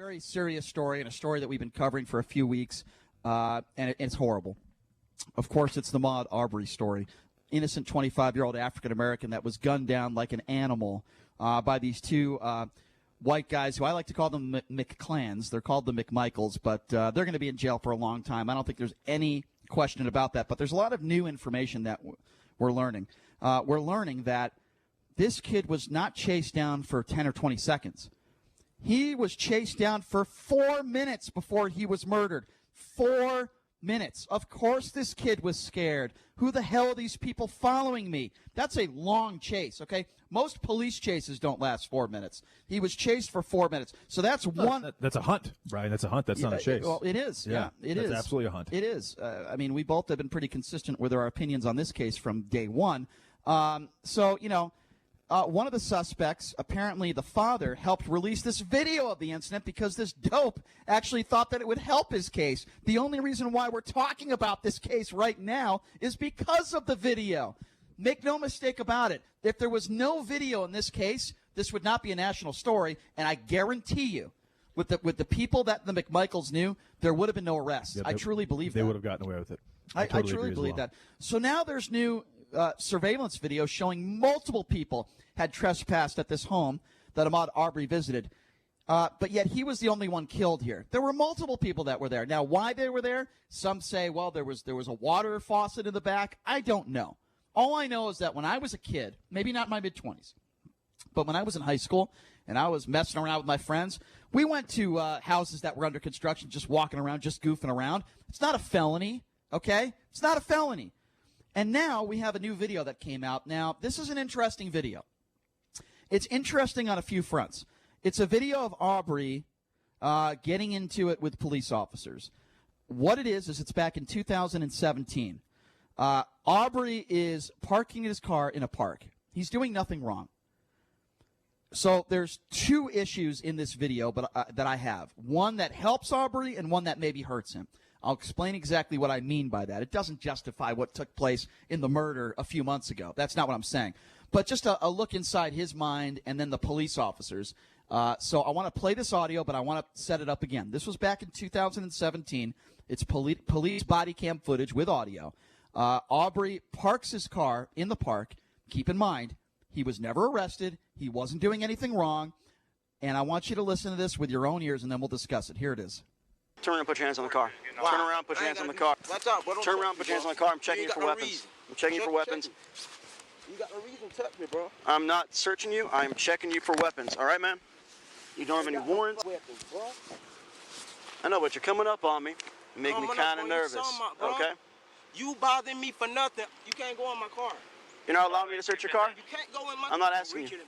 very serious story and a story that we've been covering for a few weeks, and it's horrible. Of course, it's the Ahmaud Arbery story. Innocent 25-year-old African-American that was gunned down like an animal by these two white guys who I like to call them McClans. They're called the McMichaels, but they're going to be in jail for a long time. I don't think there's any question about that, but there's a lot of new information that we're learning. We're learning that this kid was not chased down for 10 or 20 seconds. He was chased down for 4 minutes before he was murdered. 4 minutes. Of course this kid was scared. Who the hell are these people following me? That's a long chase, okay? Most police chases don't last 4 minutes. He was chased for 4 minutes. So that's one. That's a hunt, Brian. That's a hunt. That's not a chase. Well, it is. Yeah, it is. It's absolutely a hunt. It is. I mean, we both have been pretty consistent with our opinions on this case from day one. One of the suspects, apparently the father, helped release this video of the incident because this dope actually thought that it would help his case. The only reason why we're talking about this case right now is because of the video. Make no mistake about it. If there was no video in this case, this would not be a national story, and I guarantee you, with the people that the McMichaels knew, there would have been no arrest. I truly believe that. They would have gotten away with it. I truly believe that. So now there's new surveillance video showing multiple people had trespassed at this home that Ahmaud Arbery visited. But yet he was the only one killed here. There were multiple people that were there. Now, why they were there? Some say, well, there was a water faucet in the back. I don't know. All I know is that when I was a kid, maybe not my mid-20s, but when I was in high school and I was messing around with my friends, we went to houses that were under construction, just walking around, just goofing around. It's not a felony, okay? It's not a felony. And now we have a new video that came out. Now, this is an interesting video. It's interesting on a few fronts. It's a video of Arbery getting into it with police officers. What it is it's back in 2017. Arbery is parking his car in a park. He's doing nothing wrong. So there's two issues in this video that I have. One that helps Arbery and one that maybe hurts him. I'll explain exactly what I mean by that. It doesn't justify what took place in the murder a few months ago. That's not what I'm saying. But just a look inside his mind and then the police officers. So I want to play this audio, but I want to set it up again. This was back in 2017. It's police body cam footage with audio. Arbery parks his car in the park. Keep in mind, he was never arrested. He wasn't doing anything wrong. And I want you to listen to this with your own ears, and then we'll discuss it. Here it is. Turn around, put your hands on the car. Wow. Turn around, put your hands on the car. Turn around, put your hands on the car. I'm checking you for weapons. I'm checking you for weapons. You got no reason to touch me, bro. I'm not searching you. I'm checking you for weapons. All right, man? You don't have any warrants? I know, but you're coming up on me. You make me kind of nervous. Okay? You bothering me for nothing. You can't go in my car. You're not allowing me to search your car? You can't go in my car. I'm not asking you.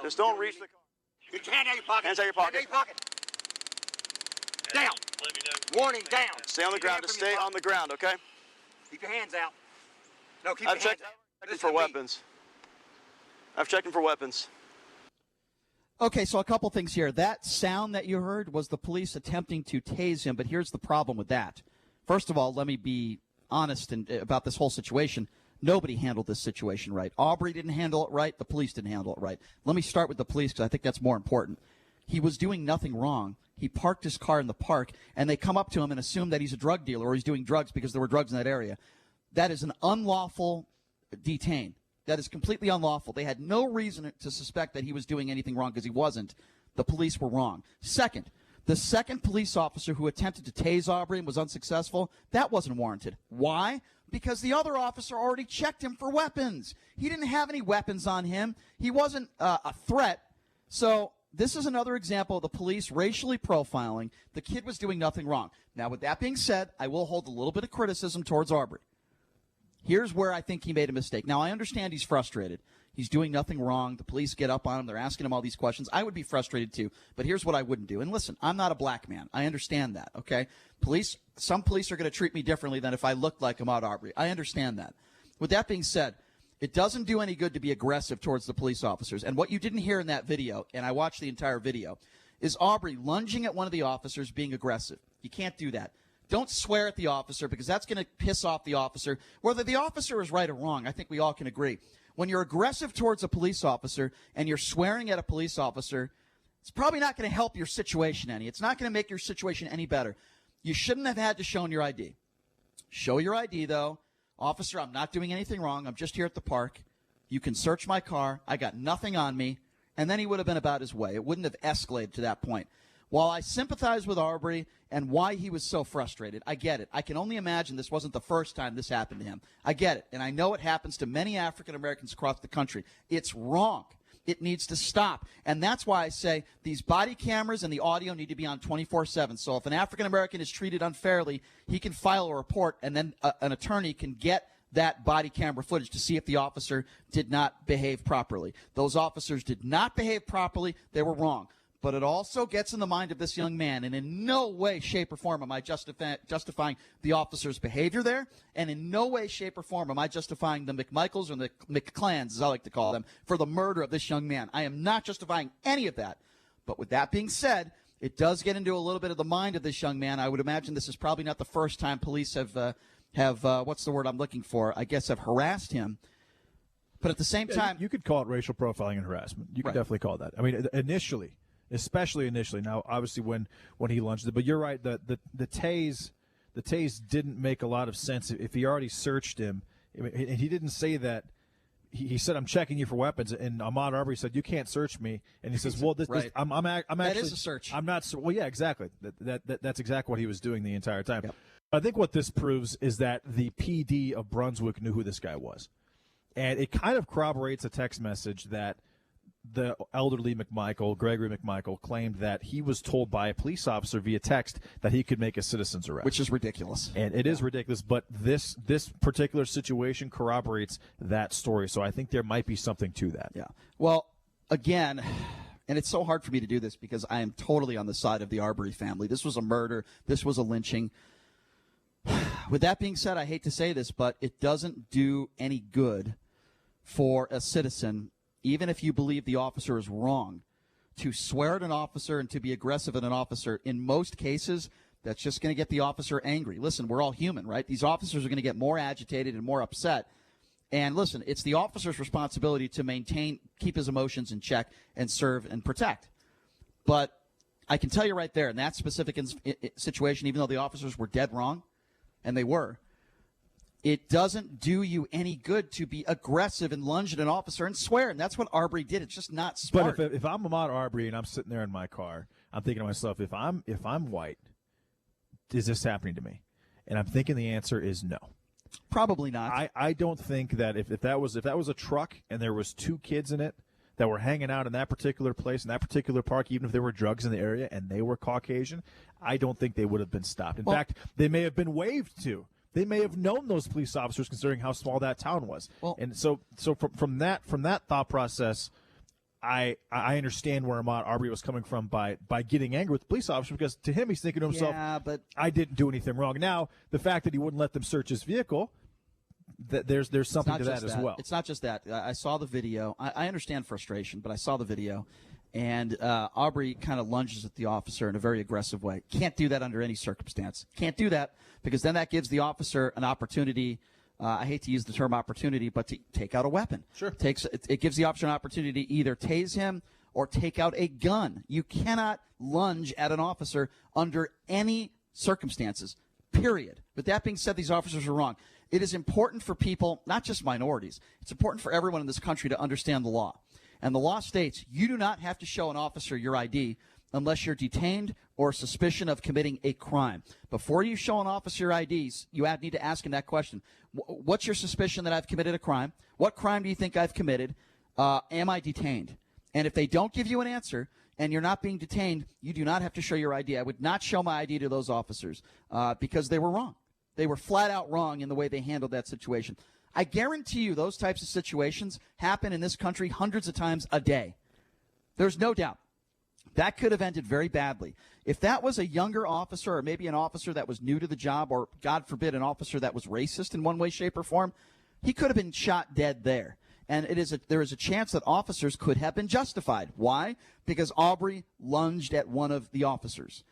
Just don't reach the car. Get your hand out of your pocket. Hands out of your pocket. Hand out of your pocket. Down. Warning, down. Stay on the ground. Just stay on the ground, okay? Keep your hands out. No, keep your hands out. I've checked for weapons. I've checked him for weapons. Okay, so a couple things here. That sound that you heard was the police attempting to tase him, but here's the problem with that. First of all, let me be honest about this whole situation. Nobody handled this situation right. Arbery didn't handle it right. The police didn't handle it right. Let me start with the police because I think that's more important. He was doing nothing wrong. He parked his car in the park, and they come up to him and assume that he's a drug dealer or he's doing drugs because there were drugs in that area. That is an unlawful detain. That is completely unlawful. They had no reason to suspect that he was doing anything wrong because he wasn't. The police were wrong. Second, the second police officer who attempted to tase Arbery and was unsuccessful, that wasn't warranted. Why? Because the other officer already checked him for weapons. He didn't have any weapons on him. He wasn't a threat. So this is another example of the police racially profiling. The kid was doing nothing wrong. Now, with that being said, I will hold a little bit of criticism towards Arbery. Here's where I think he made a mistake. Now, I understand he's frustrated. He's doing nothing wrong. The police get up on him. They're asking him all these questions. I would be frustrated, too. But here's what I wouldn't do. And listen, I'm not a black man. I understand that, okay? Some police are going to treat me differently than if I looked like Ahmaud Arbery. I understand that. With that being said, it doesn't do any good to be aggressive towards the police officers. And what you didn't hear in that video, and I watched the entire video, is Arbery lunging at one of the officers being aggressive. You can't do that. Don't swear at the officer because that's going to piss off the officer. Whether the officer is right or wrong, I think we all can agree. When you're aggressive towards a police officer and you're swearing at a police officer, It's probably not going to help your situation any. It's not going to make your situation any better. You shouldn't have had to show your ID. Show your ID, though. Officer, I'm not doing anything wrong. I'm just here at the park. You can search my car. I got nothing on me. And then he would have been about his way. It wouldn't have escalated to that point. While I sympathize with Arbery and why he was so frustrated, I get it. I can only imagine this wasn't the first time this happened to him. I get it. And I know it happens to many African Americans across the country. It's wrong. It needs to stop. And that's why I say these body cameras and the audio need to be on 24/7. So if an African American is treated unfairly, he can file a report, and then an attorney can get that body camera footage to see if the officer did not behave properly. Those officers did not behave properly. They were wrong. But it also gets in the mind of this young man, and in no way, shape, or form am I justifying the officer's behavior there, and in no way, shape, or form am I justifying the McMichaels or the McClans, as I like to call them, for the murder of this young man. I am not justifying any of that. But with that being said, it does get into a little bit of the mind of this young man. I would imagine this is probably not the first time police have what's the word I'm looking for? I guess have harassed him. But at the same time, you could call it racial profiling and harassment. You could definitely call that. I mean, initially. Especially initially. Now, obviously, when he lunged it, but you're right. The tase didn't make a lot of sense if he already searched him. And he didn't say that. He said, "I'm checking you for weapons," and Ahmaud Arbery said, "You can't search me." And he says, "Well, I'm actually that is a search. I'm not. Well, yeah, exactly. That's exactly what he was doing the entire time." Yep. I think what this proves is that the PD of Brunswick knew who this guy was, and it kind of corroborates a text message that the elderly McMichael, Gregory McMichael, claimed that he was told by a police officer via text that he could make a citizen's arrest. Which is ridiculous. And it is ridiculous, but this particular situation corroborates that story. So I think there might be something to that. Yeah. Well, again, and it's so hard for me to do this because I am totally on the side of the Arbery family. This was a murder. This was a lynching. With that being said, I hate to say this, but it doesn't do any good for a citizen, even if you believe the officer is wrong, to swear at an officer and to be aggressive at an officer. In most cases, that's just going to get the officer angry. Listen, we're all human, right? These officers are going to get more agitated and more upset. And listen, it's the officer's responsibility to keep his emotions in check and serve and protect. But I can tell you right there, in that specific situation, even though the officers were dead wrong, and they were, it doesn't do you any good to be aggressive and lunge at an officer and swear. And that's what Arbery did. It's just not smart. But if I'm Ahmaud Arbery and I'm sitting there in my car, I'm thinking to myself, if I'm white, is this happening to me? And I'm thinking the answer is no. Probably not. I don't think that if that was a truck and there was two kids in it that were hanging out in that particular place, in that particular park, even if there were drugs in the area and they were Caucasian, I don't think they would have been stopped. In fact, they may have been waved to. They may have known those police officers, considering how small that town was. Well, and so from that thought process, I understand where Ahmaud Arbery was coming from by getting angry with the police officer, because to him he's thinking to himself, yeah, but I didn't do anything wrong. Now the fact that he wouldn't let them search his vehicle, there's something to that as well. It's not just that. I saw the video. I understand frustration, but I saw the video. And Arbery kind of lunges at the officer in a very aggressive way. Can't do that under any circumstance. Can't do that, because then that gives the officer an opportunity. I hate to use the term opportunity, but to take out a weapon. Sure. It gives the officer an opportunity to either tase him or take out a gun. You cannot lunge at an officer under any circumstances, period. With that being said, these officers are wrong. It is important for people, not just minorities. It's important for everyone in this country to understand the law. And the law states you do not have to show an officer your ID unless you're detained or suspicion of committing a crime. Before you show an officer your IDs, you need to ask him that question. What's your suspicion that I've committed a crime? What crime do you think I've committed? Am I detained? And if they don't give you an answer and you're not being detained, you do not have to show your ID. I would not show my ID to those officers because they were wrong. They were flat out wrong in the way they handled that situation. I guarantee you those types of situations happen in this country hundreds of times a day. There's no doubt. That could have ended very badly. If that was a younger officer, or maybe an officer that was new to the job, or, God forbid, an officer that was racist in one way, shape, or form, he could have been shot dead there. And there is a chance that officers could have been justified. Why? Because Arbery lunged at one of the officers.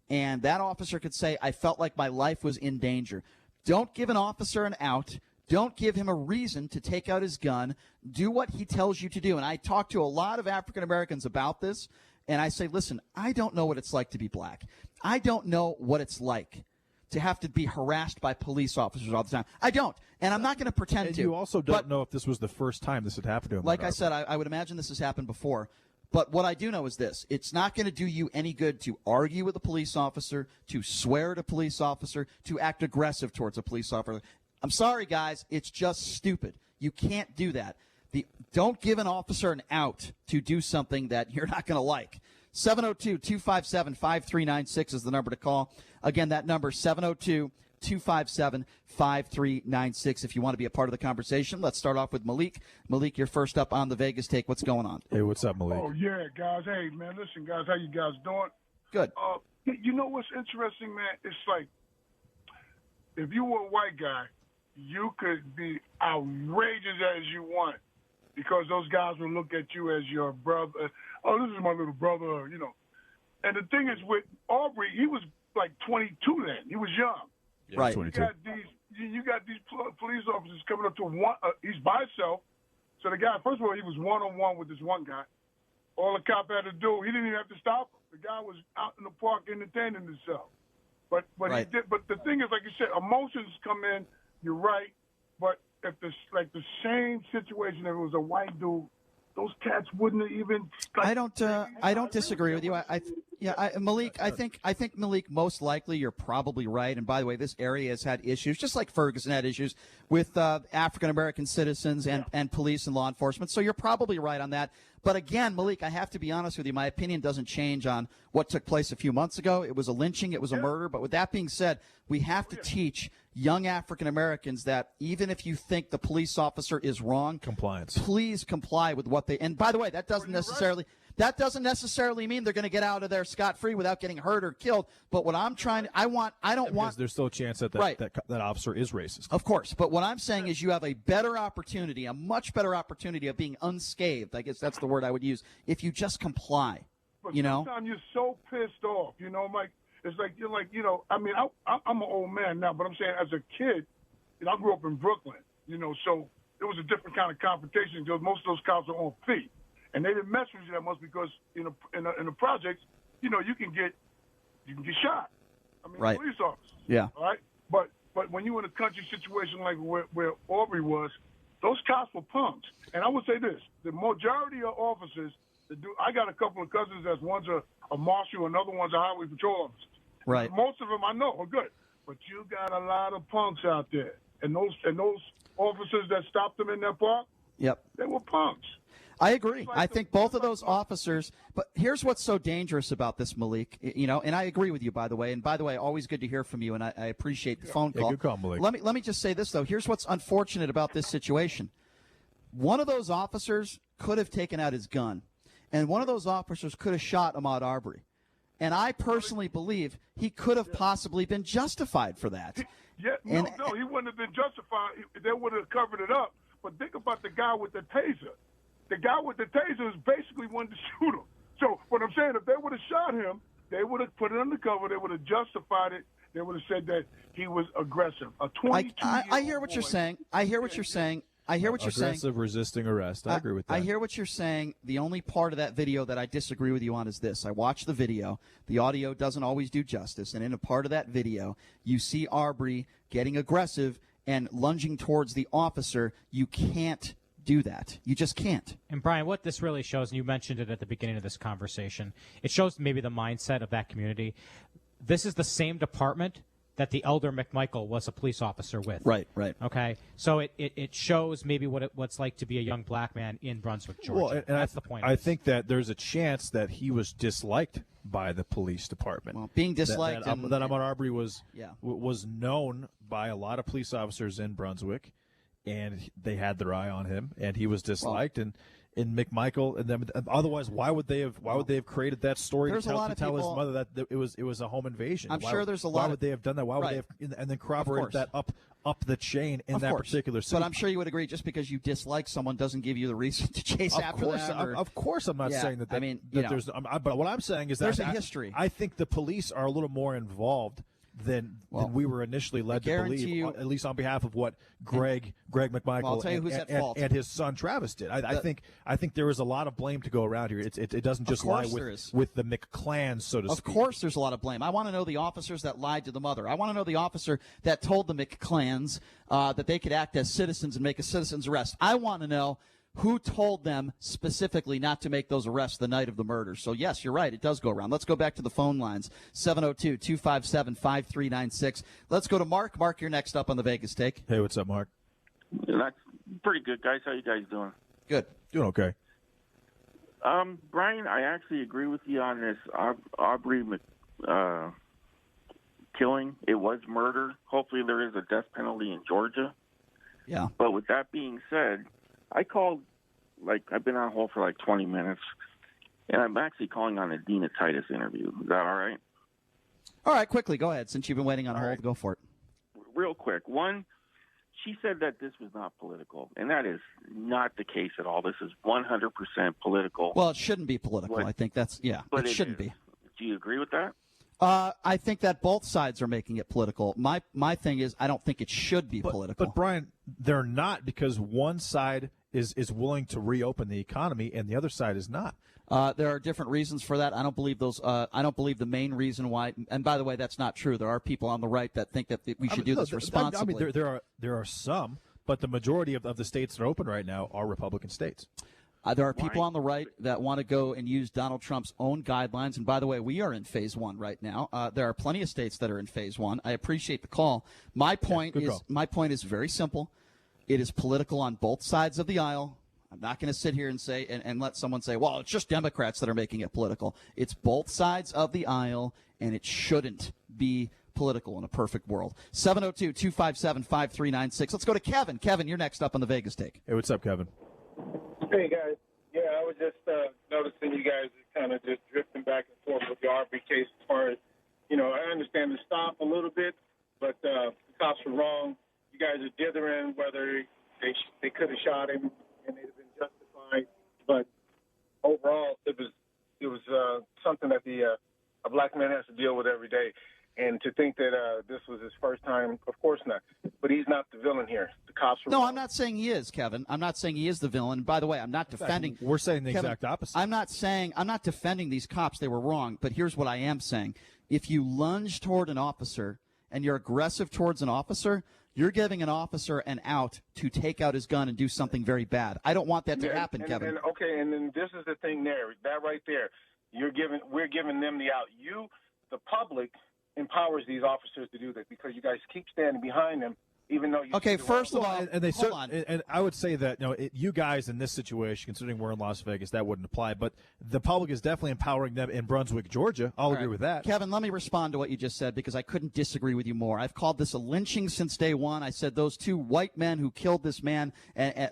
And that officer could say, I felt like my life was in danger. Don't give an officer an out. Don't give him a reason to take out his gun. Do what he tells you to do. And I talked to a lot of African Americans about this, and I say, listen, I don't know what it's like to be black. I don't know what it's like to have to be harassed by police officers all the time. I don't, and I'm not going to pretend to. You also don't know if this was the first time this had happened to him. Like I said, I would imagine this has happened before. But what I do know is this. It's not going to do you any good to argue with a police officer, to swear at a police officer, to act aggressive towards a police officer. I'm sorry, guys. It's just stupid. You can't do that. Don't give an officer an out to do something that you're not going to like. 702-257-5396 is the number to call. Again, that number, 702-257-5396 if you want to be a part of the conversation. Let's start off with Malik. Malik, you're first up on the Vegas Take. What's going on? Hey, what's up, Malik? Oh, yeah, guys. Hey, man, listen, guys, how you guys doing? Good. You know what's interesting, man? It's like if you were a white guy, you could be outrageous as you want because those guys will look at you as your brother. Oh, this is my little brother, you know. And the thing is with Arbery, he was like 22 then. He was young. Yeah, right. 22. You got these police officers coming up to one. He's by himself. So the guy, first of all, he was one-on-one with this one guy. All the cop had to do, he didn't even have to stop him. The guy was out in the park entertaining himself. But right. he did. But the thing is, like you said, emotions come in. You're right. But if the same situation, if it was a white dude, those cats wouldn't have even. I don't disagree with you. Malik, I think Malik, most likely you're probably right. And by the way, this area has had issues, just like Ferguson had issues with African American citizens and police and law enforcement. So you're probably right on that. But again, Malik, I have to be honest with you. My opinion doesn't change on what took place a few months ago. It was a lynching. It was a murder. But with that being said, we have to teach young African Americans that even if you think the police officer is wrong, compliance. Please comply with what they. And by the way, that doesn't necessarily. That doesn't necessarily mean they're going to get out of there scot-free without getting hurt or killed. But what I'm trying to, I don't want. There's still a chance that that officer is racist. Of course. But what I'm saying is you have a better opportunity, a much better opportunity of being unscathed. I guess that's the word I would use, if you just comply. But you know? Sometimes you're so pissed off, you know, Mike. It's like, you're like, you know, I mean, I'm an old man now, but I'm saying as a kid, you know, I grew up in Brooklyn, you know, so it was a different kind of confrontation because most of those cops are on feet. And they didn't mess with you that much because in the projects, you know, you can get shot. I mean, right. Police officers. Yeah. All right. But when you're in a country situation like where Arbery was, those cops were punks. And I would say this: the majority of officers that do. I got a couple of cousins that's one's a marshal, another one's a highway patrol officer. Right. Most of them I know are good, but you got a lot of punks out there, and those officers that stopped them in that park. Yep. They were punks. I agree. I think both of those officers, but here's what's so dangerous about this, Malik, you know, and I agree with you, by the way. And by the way, always good to hear from you, and I appreciate the phone call. Good call, Malik. Let me just say this, though. Here's what's unfortunate about this situation. One of those officers could have taken out his gun, and one of those officers could have shot Ahmaud Arbery. And I personally believe he could have possibly been justified for that. No, he wouldn't have been justified. They would have covered it up. But think about the guy with the taser. The guy with the taser is basically wanted to shoot him. So what I'm saying, if they would have shot him, they would have put it undercover. They would have justified it. They would have said that he was aggressive. A 22-year-old I hear what you're saying. I hear what you're saying. Aggressive resisting arrest. I agree with that. I hear what you're saying. The only part of that video that I disagree with you on is this. I watched the video. The audio doesn't always do justice. And in a part of that video, you see Arbery getting aggressive and lunging towards the officer. You can't do that. You just can't. And Brian, what this really shows, and you mentioned it at the beginning of this conversation, it shows maybe the mindset of that community. This is the same department that the elder McMichael was a police officer with. Right. Okay, so it shows maybe what's like to be a young black man in Brunswick, Georgia. Well, and that's the point. I think that there's a chance that he was disliked by the police department. Well, being disliked. That Ahmaud Arbery was known by a lot of police officers in Brunswick, and they had their eye on him, and he was disliked. And McMichael and them. Otherwise, why would they have created that story to tell his mother that it was a home invasion? Sure there's a lot. Why would they have done that? Why would they have and then corroborated that up the chain in that particular city? But I'm sure you would agree. Just because you dislike someone doesn't give you the reason to chase after them. Of course, I'm not saying that. But what I'm saying is there's a history. I think the police are a little more involved than we were initially led to believe, at least on behalf of what Greg McMichael I'll tell you who's at fault. And his son Travis did. I think there is a lot of blame to go around here. It doesn't just lie with the McClans, so to speak. Of course there's a lot of blame. I want to know the officers that lied to the mother. I want to know the officer that told the McClans that they could act as citizens and make a citizen's arrest. I want to know who told them specifically not to make those arrests the night of the murder. So, yes, you're right. It does go around. Let's go back to the phone lines, 702-257-5396. Let's go to Mark. Mark, you're next up on the Vegas Take. Hey, what's up, Mark? That's pretty good, guys. How you guys doing? Good. Doing okay. Brian, I actually agree with you on this Arbery killing. It was murder. Hopefully there is a death penalty in Georgia. Yeah. But with that being said, I called, I've been on hold for 20 minutes, and I'm actually calling on a Dina Titus interview. Is that all right? All right, quickly, go ahead. Since you've been waiting on hold, right. Go for it. Real quick. One, she said that this was not political, and that is not the case at all. This is 100% political. Well, it shouldn't be political. I think that's, but it shouldn't be. Do you agree with that? I think that both sides are making it political. My thing is I don't think it should be political. But, Brian, they're not, because one side is willing to reopen the economy and the other side is not. There are different reasons for that. I don't believe those. I don't believe the main reason why. And by the way, that's not true. There are people on the right that think that we should do this responsibly. There are some, but the majority of the states that are open right now are Republican states. There are people on the right that want to go and use Donald Trump's own guidelines. And by the way, we are in phase one right now. There are plenty of states that are in phase one. I appreciate the call. My point is very simple. It is political on both sides of the aisle. I'm not going to sit here and say and let someone say, well, it's just Democrats that are making it political. It's both sides of the aisle, and it shouldn't be political in a perfect world. 702-257-5396. Let's go to Kevin. Kevin, you're next up on the Vegas Take. Hey, what's up, Kevin? Hey, guys. Yeah, I was just noticing you guys are kind of just drifting back and forth with the Arbery case as far as, I understand the stop a little bit, but the cops were wrong. You guys are dithering whether they could have shot him and they'd have been justified. But overall, it was something that a black man has to deal with every day. And to think that this was his first time, of course not. But he's not the villain here. The cops were wrong. I'm not saying he is, Kevin. I'm not saying he is the villain. By the way, I'm not defending. We're saying the Kevin, exact opposite. I'm not defending these cops. They were wrong. But here's what I am saying. If you lunge toward an officer and you're aggressive towards an officer, you're giving an officer an out to take out his gun and do something very bad. I don't want that to happen, Kevin. And then this is the thing there. That right there. We're giving them the out. The public, empowers these officers to do that because you guys keep standing behind them, even though you. Okay, first of all, and they hold on. And I would say that you guys in this situation, considering we're in Las Vegas, that wouldn't apply. But the public is definitely empowering them in Brunswick, Georgia. I'll agree with that. Kevin, let me respond to what you just said because I couldn't disagree with you more. I've called this a lynching since day one. I said those two white men who killed this man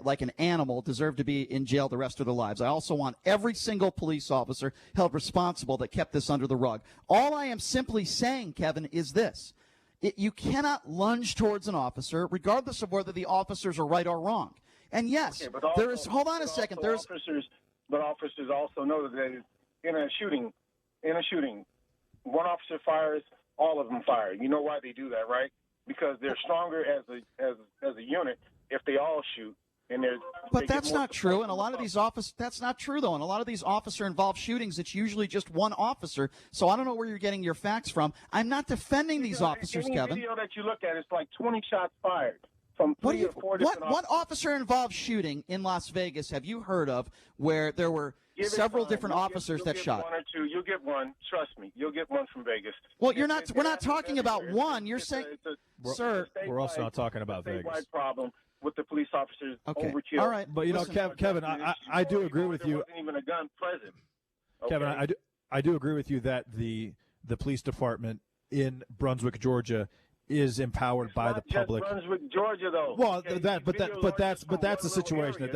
like an animal deserve to be in jail the rest of their lives. I also want every single police officer held responsible that kept this under the rug. All I am simply saying, Kevin, is this. You cannot lunge towards an officer, regardless of whether the officers are right or wrong. And yes, there is. Hold on a second. But officers also know that in a shooting, one officer fires, all of them fire. You know why they do that, right? Because they're stronger as a unit if they all shoot. But that's not true. And a lot of these that's not true, though. And a lot of these officer-involved shootings, it's usually just one officer. So I don't know where you're getting your facts from. I'm not defending these officers, Kevin. Any video that you look at, it's like 20 shots fired from three or four different officers. What officer-involved shooting in Las Vegas have you heard of where there were several different officers that shot? One or two. You'll get one. Trust me. You'll get one from Vegas. Well, we're not talking about one. You're saying, sir. We're also not talking about Vegas. It's a statewide problem with the police officers overkill. All right. But, Kevin, I do agree with you. There wasn't even a gun present. Okay? Kevin, I do agree with you that the police department in Brunswick, Georgia, is empowered by the public. Just Brunswick, Georgia, though. Well, that's the situation.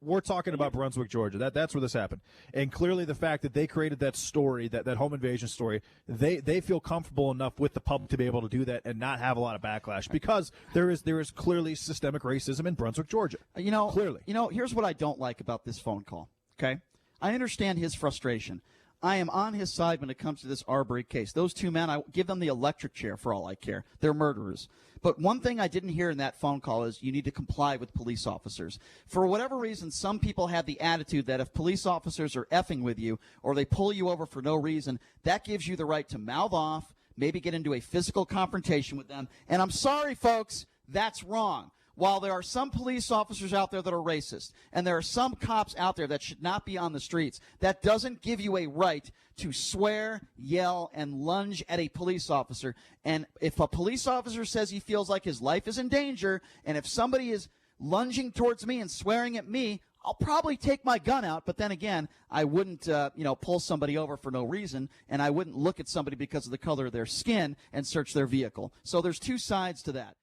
We're talking about Brunswick, Georgia. That's where this happened. And clearly, the fact that they created that story, that home invasion story, they feel comfortable enough with the public to be able to do that and not have a lot of backlash because there is clearly systemic racism in Brunswick, Georgia. Clearly. Here's what I don't like about this phone call. Okay, I understand his frustration. I am on his side when it comes to this Arbery case. Those two men, I give them the electric chair for all I care. They're murderers. But one thing I didn't hear in that phone call is you need to comply with police officers. For whatever reason, some people have the attitude that if police officers are effing with you or they pull you over for no reason, that gives you the right to mouth off, maybe get into a physical confrontation with them. And I'm sorry, folks, that's wrong. While there are some police officers out there that are racist, and there are some cops out there that should not be on the streets, that doesn't give you a right to swear, yell, and lunge at a police officer. And if a police officer says he feels like his life is in danger, and if somebody is lunging towards me and swearing at me, I'll probably take my gun out. But then again, I wouldn't, pull somebody over for no reason, and I wouldn't look at somebody because of the color of their skin and search their vehicle. So there's two sides to that.